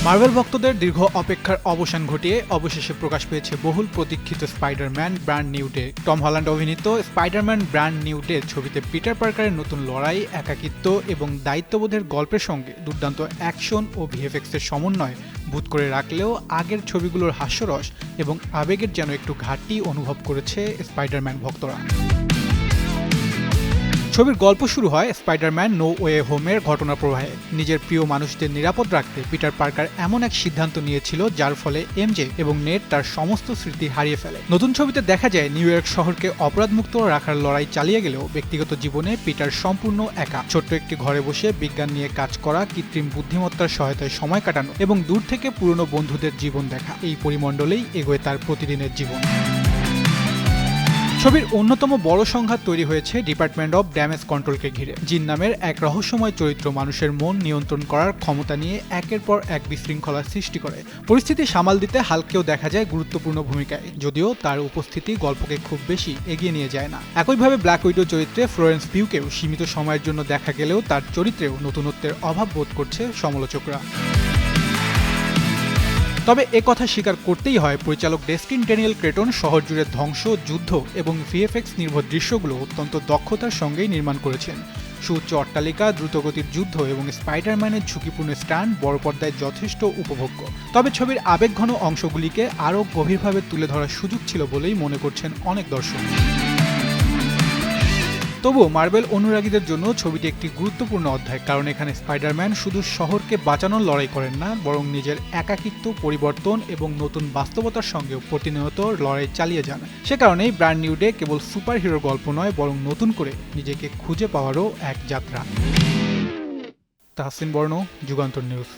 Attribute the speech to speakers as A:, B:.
A: Marvel ভক্তদের দীর্ঘ অপেক্ষার অবসান ঘটিয়ে অবশেষে প্রকাশ পেয়েছে বহুল প্রতীক্ষিত Spiderman brand new day. Tom Holland অভিনীত স্পাইডারম্যান ব্র্যান্ড নিউ ডে ছবিতে পিটার পার্কারের নতুন লড়াই, একাকিত্ব এবং দায়িত্ববোধের গল্পের সঙ্গে দুর্দান্ত অ্যাকশন ও ভিএফএক্সের সমন্বয় ভূত করে রাখলেও আগের ছবিগুলোর হাস্যরস এবং আবেগের যেন একটু ঘাটতি অনুভব করেছে স্পাইডারম্যান ভক্তরা। ছবির গল্প শুরু হয় স্পাইডারম্যান নো ওয়ে হোমের ঘটনা প্রবাহে। নিজের প্রিয় মানুষদের নিরাপদ রাখতে পিটার পার্কার এমন এক সিদ্ধান্ত নিয়েছিল যার ফলে এমজে এবং নেড তার সমস্ত স্মৃতি হারিয়ে ফেলে। নতুন ছবিতে দেখা যায় নিউ ইয়র্ক শহরকে অপরাধমুক্ত রাখার লড়াই চালিয়ে গেলেও ব্যক্তিগত জীবনে পিটার সম্পূর্ণ একা। ছোট্ট একটি ঘরে বসে বিজ্ঞান নিয়ে কাজ করা, কৃত্রিম বুদ্ধিমত্তার সহায়তায় সময় কাটানো এবং দূর থেকে পুরনো বন্ধুদের জীবন দেখা, এই পরিমণ্ডলেই এগোয় তার প্রতিদিনের জীবন। ছবির অন্যতম বড় সংঘাত তৈরি হয়েছে ডিপার্টমেন্ট অব ড্যামেজ কন্ট্রোলকে ঘিরে। জিন নামের এক রহস্যময় চরিত্র মানুষের মন নিয়ন্ত্রণ করার ক্ষমতা নিয়ে একের পর এক বিশৃঙ্খলার সৃষ্টি করে। পরিস্থিতি সামাল দিতে হাল্ককেও দেখা যায় গুরুত্বপূর্ণ ভূমিকায়, যদিও তার উপস্থিতি গল্পকে খুব বেশি এগিয়ে নিয়ে যায় না। একইভাবে ব্ল্যাক উইডো চরিত্রে ফ্লোরেন্স পিউকেও সীমিত সময়ের জন্য দেখা গেলেও তার চরিত্রেও নতুনত্বের অভাব বোধ করছে সমালোচকরা। তবে কথা স্বীকার করতেই হয়, পরিচালক ডেস্টিন ড্যানিয়েল ক্রেটন শহর জুড়ে ধ্বংস, যুদ্ধ এবং ভিএফএক্স নির্ভর দৃশ্যগুলো অত্যন্ত দক্ষতার সঙ্গেই নির্মাণ করেছেন। সুউচ্চ অট্টালিকা, দ্রুতগতির যুদ্ধ এবং স্পাইডারম্যানের ঝুঁকিপূর্ণ স্টান্ট বড় পর্দায় যথেষ্ট উপভোগ্য। তবে ছবির আবেগঘন অংশগুলিকে আরও গভীরভাবে তুলে ধরার সুযোগ ছিল বলেই মনে করছেন অনেক দর্শক। তবুও মার্বেল অনুরাগীদের জন্য ছবিটি একটি গুরুত্বপূর্ণ অধ্যায়, কারণ এখানে স্পাইডারম্যান শুধু শহরকে বাঁচানোর লড়াই করেন না, বরং নিজের একাকিত্ব, পরিবর্তন এবং নতুন বাস্তবতার সঙ্গেও প্রতিনিয়ত লড়াই চালিয়ে যান। সে কারণেই ব্র্যান্ড নিউ ডে কেবল সুপার হিরোর গল্প নয়, বরং নতুন করে নিজেকে খুঁজে পাওয়ারও এক যাত্রা। তাহসিন বর্ণ, যুগান্তর নিউজ।